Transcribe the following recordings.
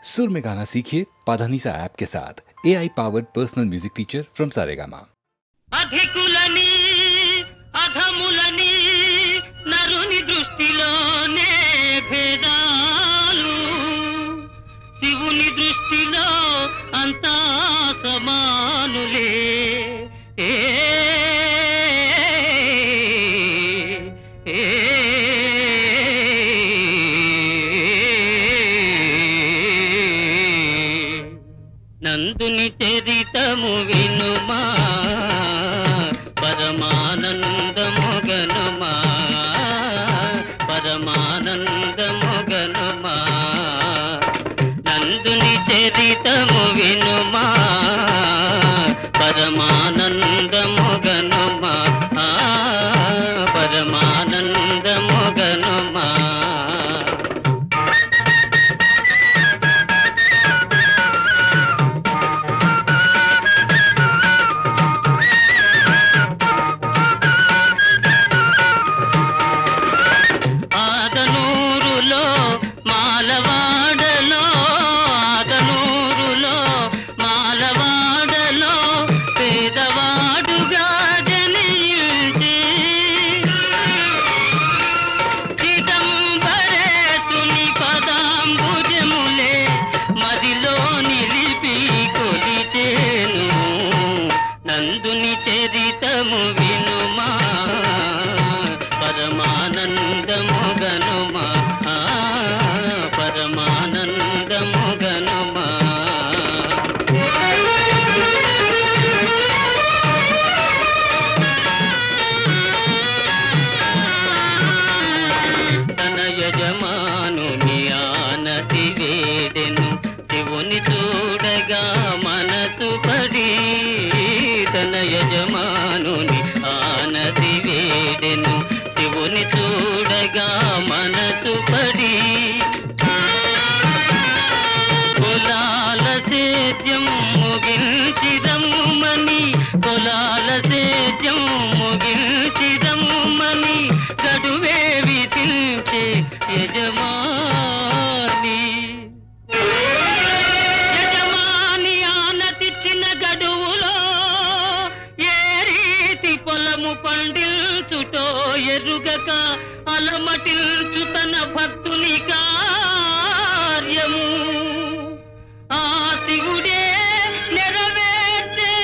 सुर में गाना सीखिए पाधानीसा ऐप के साथ। AI powered personal music teacher from Saregama. అధికులని అధములని నరుని దృష్టిలోనే భేదాలు, శివుని దృష్టిలో అంతా సమానులే. నందుని చరితము వినుమా, పరమానందము గనుమా, పరమానందము గనుమా. నందుని చరితము వినుమా, పరమానందము గనుమా, పరమానందము గనుమా. నందుని చరితము వినుమా, పరమానందము గనుమా, పరమానందము గనుమా. తన యజమానుని ఆనతి వేదెను, శివుని చూడగా మనసు పడి. తన యజమానుని ఆనతి వేడెను, శివుని చూడగా మనసు పడి. కులాల సేద్యం ముగించిదమ్మని, కులాల సేద్యం ముగించిదమ్మని గడువే విధించే యజమాని. యజమాని ఆనతిచ్చిన గడువులో పొలము పండిల్చుటో ఎరుగక అలమటిల్చు తన భక్తుని కార్యము. ఆ శివుడే నెరవేర్చే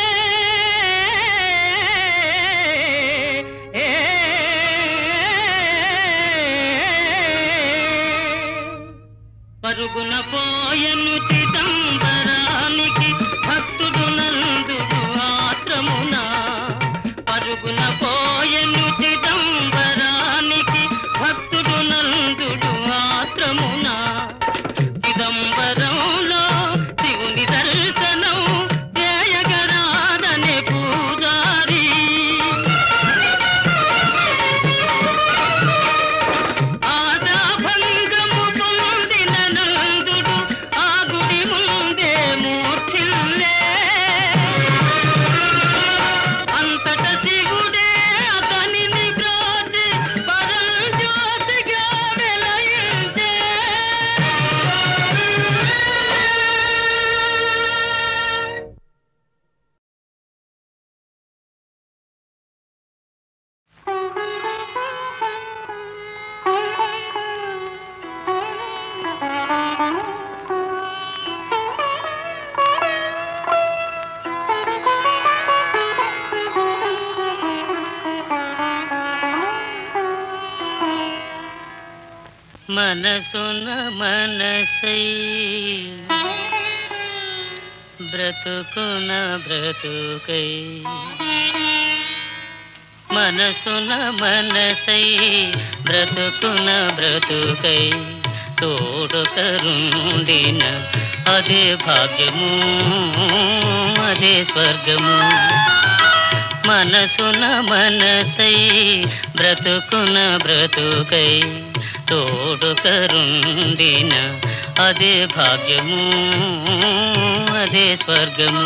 పరుగున పోయను చిదంబరానికి భక్తుడు నందుడు ఆత్రమునా. పరుగున పోయను చిదంబరానికి భక్తుడు నందుడు ఆత్రమున. చిదంబరంలో శివుని దర్శనం చేయగరాదనే పూజారి. ఆదాభంగము పొందిన నందుడు ఆ గుడి ముందే మూర్ఛిల్లే. అంతట శివుడే అతనిని బ్రోచి పరంజ్యోతిగా వెలయించే. మనసున మనసై బ్రతుకున బ్రతుకై, మనసున మనసై బ్రతుకున బ్రతుకై తోడొకరుండిన అదే భాగ్యము, అదే స్వర్గము. మనసున మనసై బ్రతుకున బ్రతుకై తోడొకరుండిన అదే భాగ్యము, అదే స్వర్గము.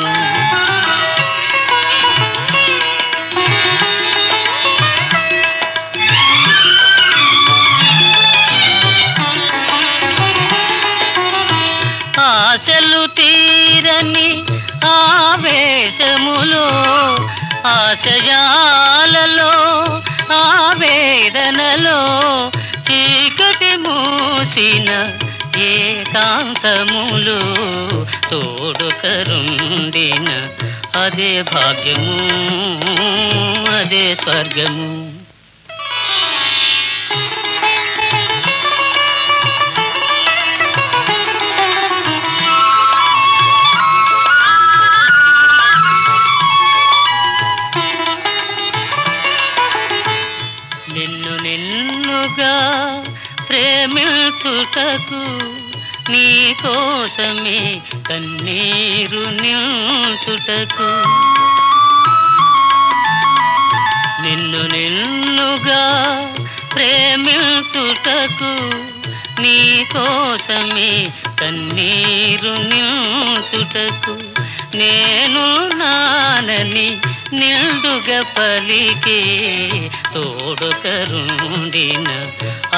ఆ అంతు తీరని ఆవేశములో ఆశయాలలో ఆవేదనలో చీకటి మూసిన ఏకాంతములు తోడుకరుండిన అదే భాగ్యము అదే స్వర్గము. నిన్ను నిన్నుగా ప్రేమించుటకు నీ కోసమే కన్నీరు నిల్చుటకు నిన్ను నిన్నుగా ప్రేమించుటకు నీ కోసమే కన్నీరు నిల్చుటకు నేను నానని నిండుగా పలికే తోడుకరుండిన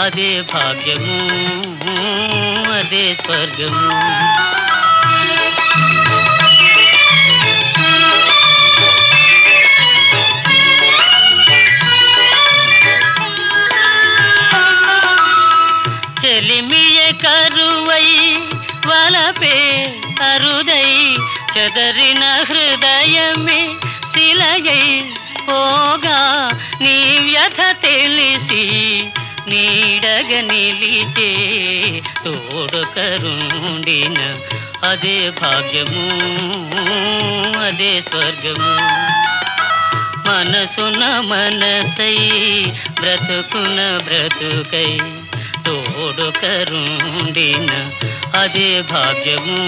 అదే భాగ్యము అదే స్వర్గము. చెలిమియే కరువై వలపే అరుదై చెదరిన హృదయమే శిలయై పోగా నీ వ్యథ తెలిసి నీడగ నిలిచే తోడుకరుండిన అదే భాగ్యము అదే స్వర్గము. మనసున మనసై బ్రతుకున బ్రతుకై తోడుకరుండిన అదే భాగ్యము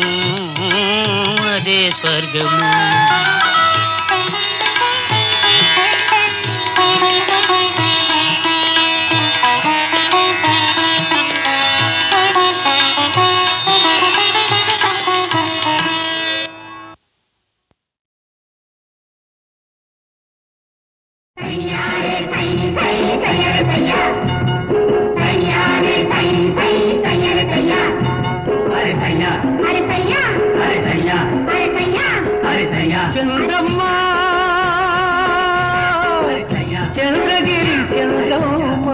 అదే స్వర్గము. చంద్రమ్మ చంద్రగిరి చంద్రమ్మ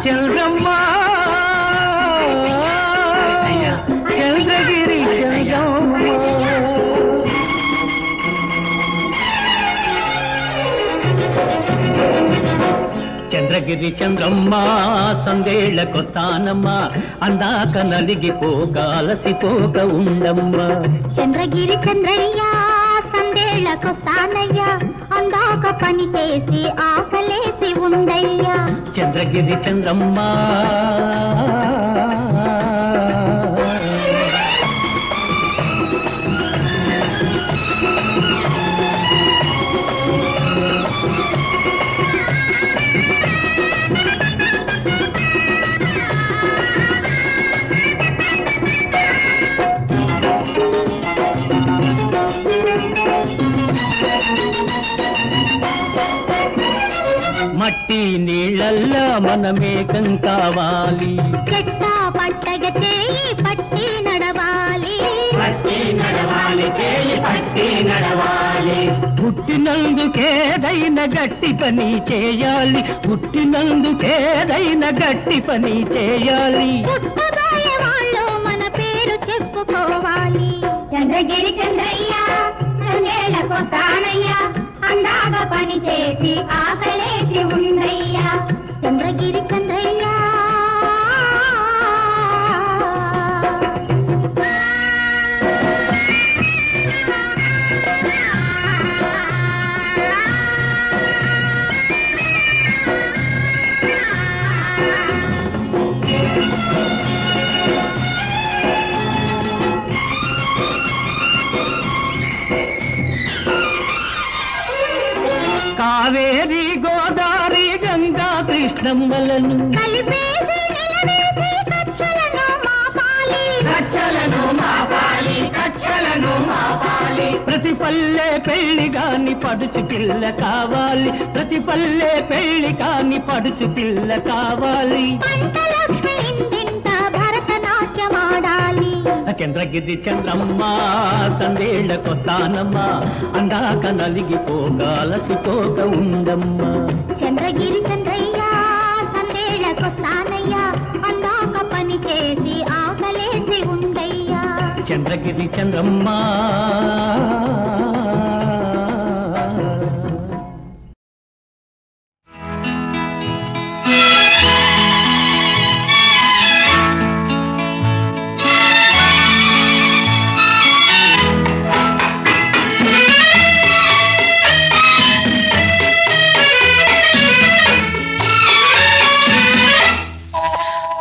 చంద్రమ్మ చంద్రగిరి చంద్రమ్మ. చంద్రగిరి చంద్రమ్మ సందేళ్లకొస్తానమ్మా అందాక నలిగిపోక అలసిపోక ఉండమ్మా. చంద్రగిరి చంద్రయ్య సందేళ్లకొస్తానయ్యా అందాక పని చేసి ఆకలేసి ఉండయ్యా. చంద్రగిరి చంద్రమ్మ మట్టి నీళ్ళల్లా మనమేకం కావాలి. చెట్ట పట్టగ చేయి పట్టి నడవాలి. పట్టి నడవాలి చేయి పట్టి నడవాలి. పుట్టినందుకేదైనా గట్టి పని చేయాలి. పుట్టినందుకేదైనా గట్టి పని చేయాలి. పుట్టబోయే వాళ్ళు మన పేరు చెప్పుకోవాలి. చంద్రగిరి చంద్రయ్య సందేళ్లకొస్తానయ్యా అందాక పని చేసి ఆకలేసి ఉండయ్యా. చంద్రగిరి చంద్రయ్య కావేరి గోదావరి గంగా కృష్ణమ్మలను కలిపేసి నిలవేసి కక్షలను మాపాలి. కచ్చలను మాపాలి కచ్చలను మాపాలి. ప్రతి పల్లె పెళ్లి గాని పడుచు పిల్ల కావాలి. ప్రతి పల్లె పెళ్లి కాని పడుచు పిల్ల కావాలి. పంటలక్ష్మి ఇంటింట భరతనాట్యమాడాలి. చంద్రగిరి చంద్రమ్మ సందేళ్ల కొత్తానమ్మ అందాక నలిగిపోక అలసిపోక ఉండమ్మ. చంద్రగిరి చంద్రయ్య సందేళ్ల కొత్తానయ్య అందాక పని చేసి ఆకలేసి ఉండయ్యా. చంద్రగిరి చంద్రమ్మ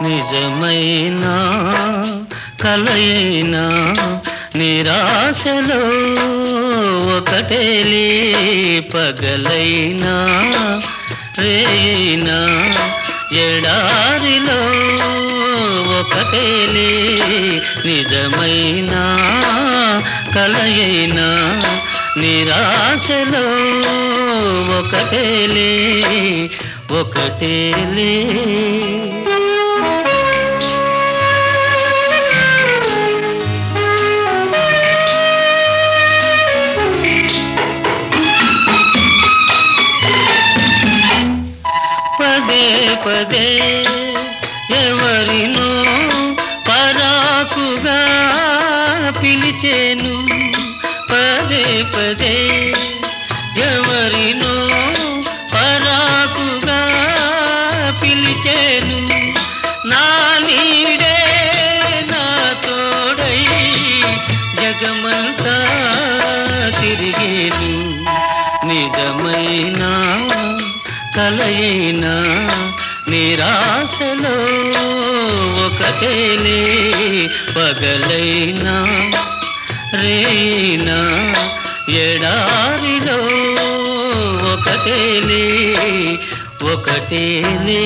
నిజమైనా కలయినా నిరాశలో ఒకటేలే పగలైనా రేయినా ఎడారిలో ఒకటేలే నిజమైనా కలయినా నిరాశలో ఒకటేలే ఒకటేలే. పదే పదే ఎవరినో పరాకుగా పిలిచేను, పదే పదే ఎవరినో పరాకుగా పిలిచేను. నా నీడే నా తోడై జగమంతా తిరిగేను. నిజమైన కలయినా నిరాశలో ఒకటేలే పగలైనా రేయినా ఎడారిలో ఒకటేలే ఒకటేలే.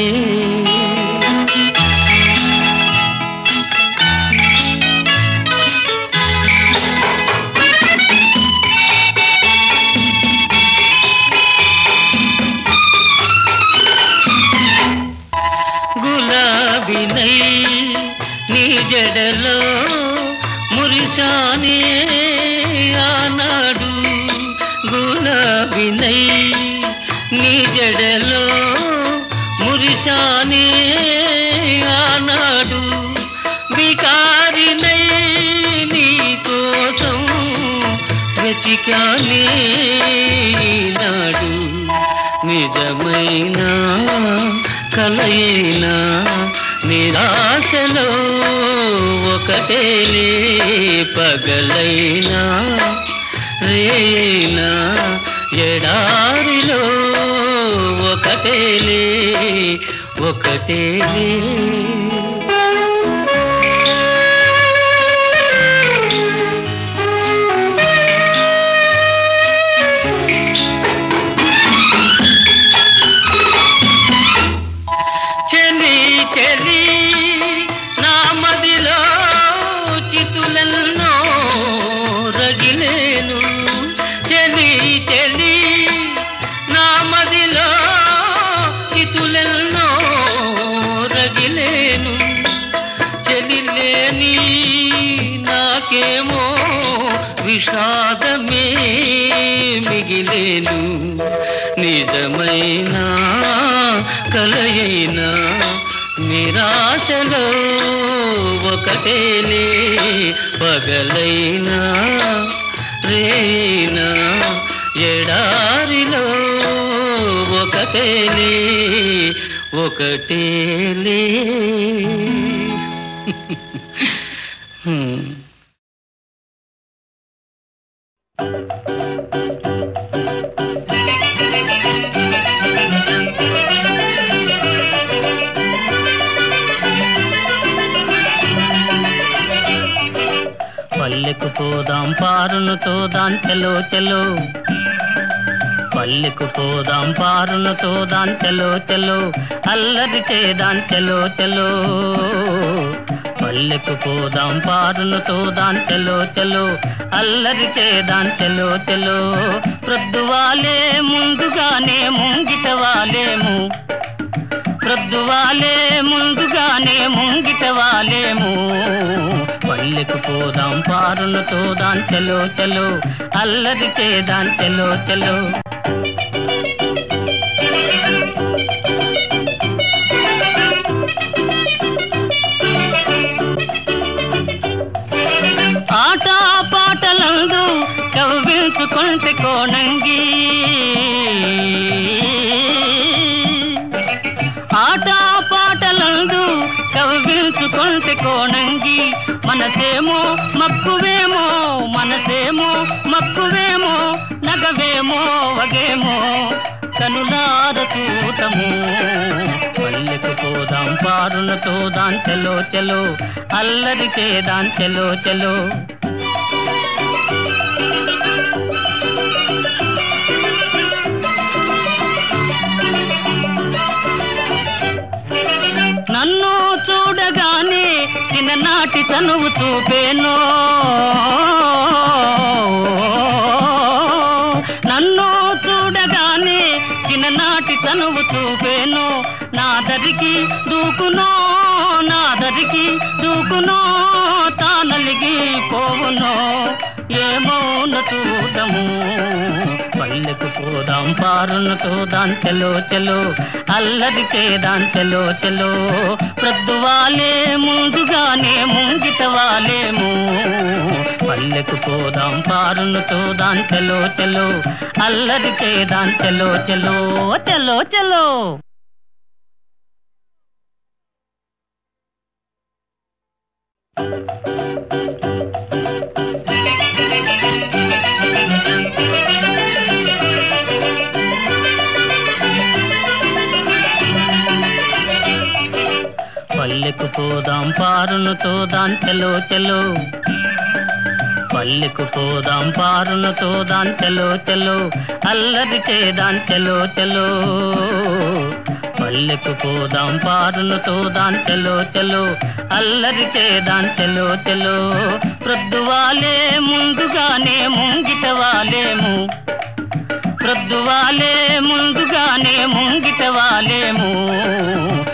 గులాబీనై నీ జడలో మురిశానే ఆనాడు, గులాబీనై నీ జడలో మురిశానే ఆనాడు. బికారినై నీ కోసం వెతికానే నాడు. నిజమైన కలయినా నిరాశలో ఒకటేలే పగలైనా రేయినా ఎడారిలో ఒకటేలే ఒకటేలే. చెలి చెలి నా మదిలో చితులెన్నో రగిలేను, చెలి చెలి నా మదిలో చితులెన్నో రగిలేను. చెలి లేని నాకేమో విషాదమే మిగిలేను. నిజమైన కలయినా నిరాశలో ఒకటేలే పగలైనా రేయినా ఎడారిలో ఒకటేలే ఒకటేలే. పల్లెకు పోదాం పారును తోదాం చలో చలో, పల్లెకు పోదాం పారును తోదాం చలో చలో, అల్లరి చేదాం చలో చలో. పల్లెకు పోదాం పారును తోదాం చలో చలో, అల్లరి చేదాం చలో చలో. ప్రొద్దువాలే ముందుగానే ముంగిట వాలేము, ప్రొద్దువాలే ముందుగానే ముంగిట వాలేము, పల్లెకు పోదాం పారులతో దాన్ చలో చలో అల్లరి చేదాం చలో చలో ఆట పాటలందు కవ్వించుకుంటే కోణంగి ఆట పాటలందు కవ్వించుకుంటే కోణంగి మనసేమో మక్కువేమో మనసేమో మక్కువేమో నగవేమో వగేమో కనులార చూతము పల్లెకు పోదాం పారులతో దాన్ చలో చలో అల్లరి చేదాం చలో చలో నన్ను చూడగానే చిన్ననాటి చనువు చూపేనో నన్ను చూడగానే చిన్ననాటి చనువు చూపేనో నా దరికి దూకునో నా దరికి దూకునో తానలిగి పోవునో ఏమోన చూడము పల్లెకు పోదాం పారులతో దాన్ చలో చలో అల్లరి చేదాం చలో చలో ప్రొద్దువాలే ముందుగానే ముంగిట వాలేము పల్లెకు పోదాం పారులతో దాన్ చలో చలో అల్లరి చేదాం చలో చలో చలో చలో పల్లెకు పోదాం పారులతో దాన్ చలో చలో పల్లెకు పోదాం పారులతో దాన్ చలో చలో అల్లరి చేదాం చలో చలో పల్లెకు పోదాం పారులతో దాన్ చలో చలో అల్లరి చేదాం చలో చలో ప్రొద్దువాలే ముందుగానే ముంగిట వాలేము ప్రొద్దువాలే ముందుగానే ముంగిట వాలేము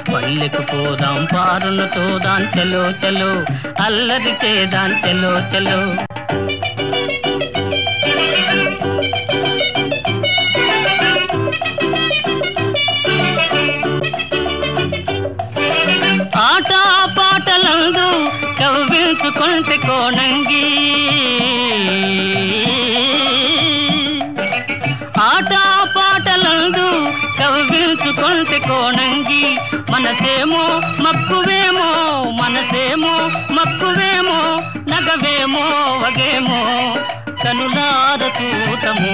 పల్లెకు పోదాం పారులతో దాన్ చలో చలో అల్లరి చేదాం చలో చలో ఆట పాటలందు కవ్వించుకుంటే కోణంగి ఆట పాటలందు కవ్వించుకుంటే కోణంగి మనసేమో మక్కువేమో మనసేమో మక్కువేమో నగవేమో వగేమో కనులార చూతము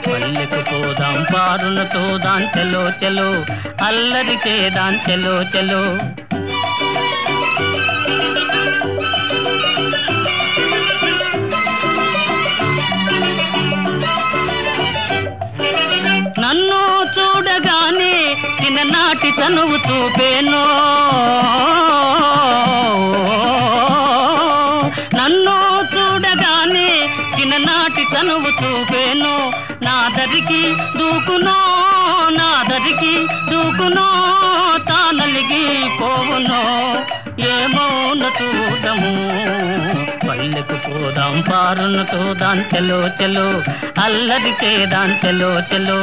పల్లెకు పోదాం పారులతో దాన్ చలో చలో అల్లరి చేదాం చలో చలో నన్ను చూడగానే చిన్ననాటి చనువు చూపేనో నన్ను చూడగానే చిన్ననాటి చనువు చూపేనో నా దరికి దూకునో నా దరికి దూకునో తానలిగి పోవునో ఏమోన చూడము పల్లెకు పోదాం పారులతో దాన్ చలో చలో అల్లరి చేదాం చలో చలో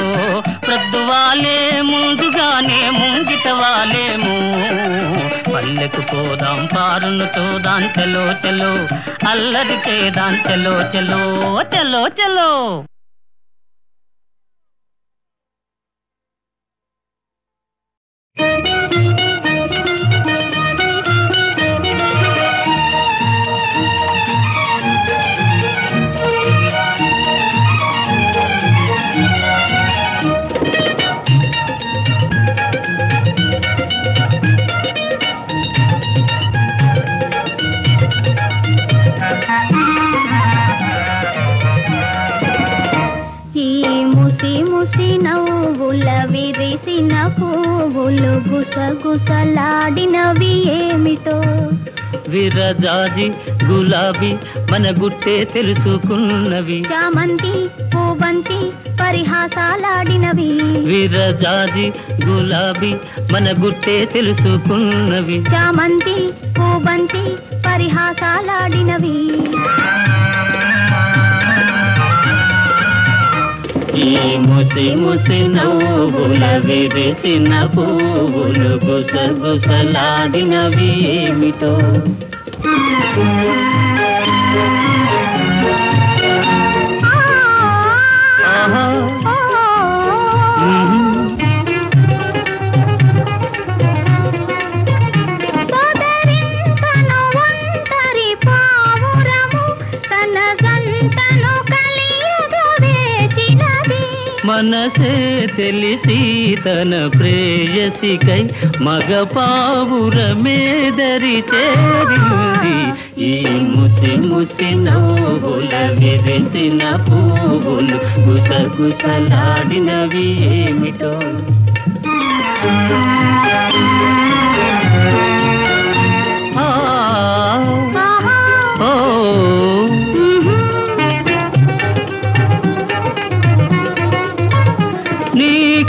ప్రొద్దువాలే ముందుగానే ముంగిట వాలేము పల్లెకు పోదాం పారులతో దాన్ చలో చలో అల్లరి చేదాం చలో చలో చలో చలో విరిసిన పువ్వులు గుసగుసలాడినవి ఏమిటో విరజాజి గులాబీ మన గుట్టే తెలుసుకున్నవి చామంతి పూబంతి పరిహాసాలాడినవి విరజాజి గులాబీ మన గుట్టే తెలుసుకున్నవి చామంతి బంతి పరిహాసాలాడినవి. ఈ ముసి ముసి నవ్వుల విరిసిన పువ్వులు గుసగుసలాడినవి ఏమిటో. మనసే తెలిసి తన ప్రేయసికై మగ పావురమేదరి చేరింది. ఈ ముసి ముసి నవ్వుల విరిసిన పువ్వులు గుసగుసలాడినవి ఏమిటో.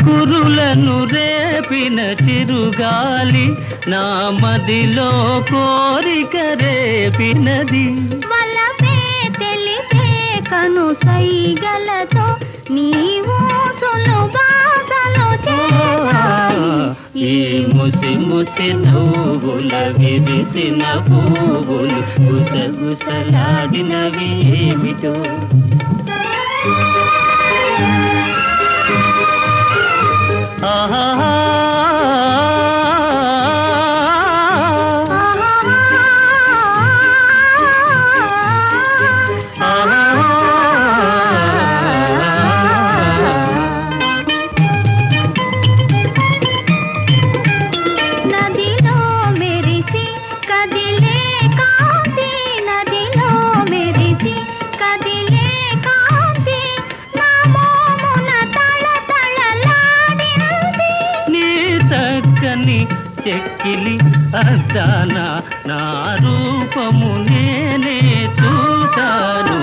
కురులను రేపిన చిరుగాలి నా మదిలో కోరిక రేపినది. వలపే తెలిపే కను సైగలతో నీవు సులుబాధలు చేశాయి. ఈ ముసి ముసి నవ్వుల విరిసిన పువ్వులు గుసగుసలాడినవి ఏమిటో. నదిలో మెరిసి కదిలే కాంతి, నదిలో మెరిసి కదిలే కాంతి నా మోమున తళతళలాడినది. నీ చక్కని చెక్కిలి అద్దాన నా రూపము నేనే చూశాను.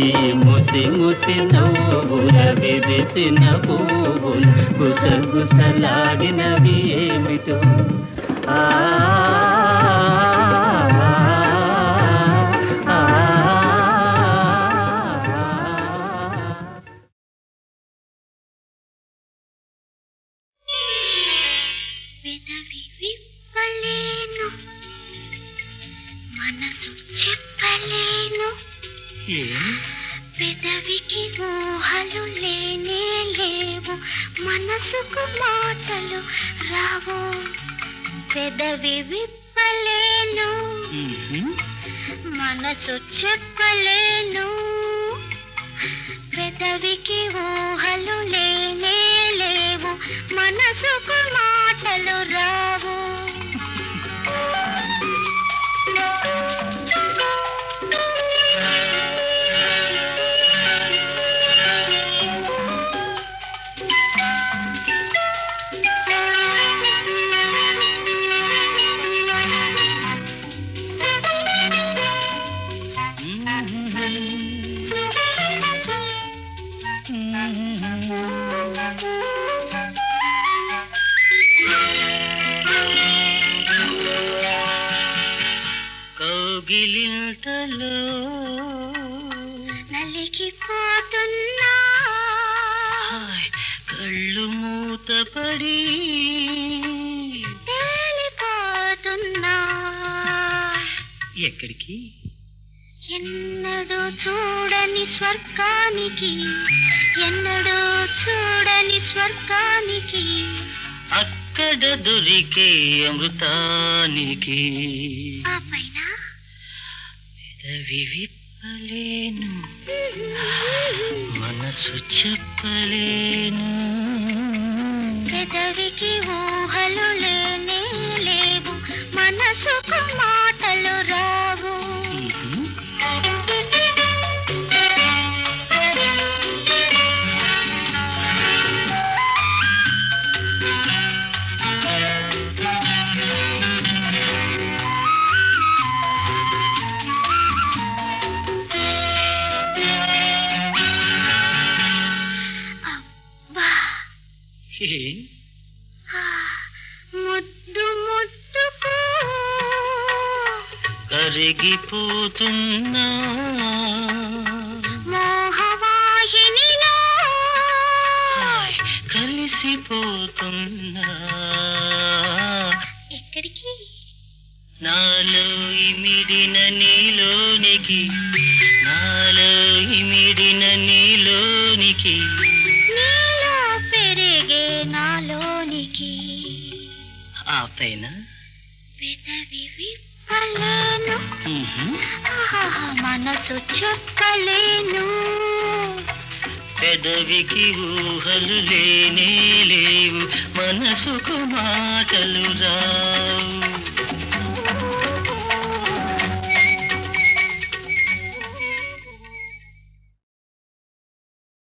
ఈ ముసి ముసి నవ్వుల విరిసిన పువ్వులు గుసగుసలాడినవి ఏమిటో. పెదవి విప్పలేను, మనసు చెప్పలేను, పెదవికి ఊహలు లేనే లేవు, మనసుకు మాటలు రావు. పెదవి విప్పలేను, మనసు చెప్పలేను, పెదవికి ఊహలు లేనే లేవు, మనసుకు మాటలు రావు. కౌగిలింతలో నలిగిపోతున్నా, కళ్ళు మూతపడి తేలిపోతున్నా. ఎక్కడికి? ఎన్నడూ చూడని స్వర్గానికి, ఎన్నడూ చూడని స్వర్గానికి, అక్కడ దొరికే అమృతానికి. ఆ పైన పెదవి విప్పలేను, మనసు చెప్పలేను, పెదవికి ఊహలు లేనే లేవు, మనసుకు మాటలు రావు. కరిగిపోతున్నా మోహవాహినిలో కలిసిపోతున్నా ఎక్కడికి నాలో ఇమిడిన నీలోనికి నాలో ఇమిడిన నీలోనికి నీలో పెరిగే నాలోనికి ఆ పైన పెదవి విప్పలేను మ్మ్హ్మ్. ఆహాహా, మనసు చెప్పలేను పెదవికి ఊహలు లేనే లేవు మనసుకు మాటలు రావు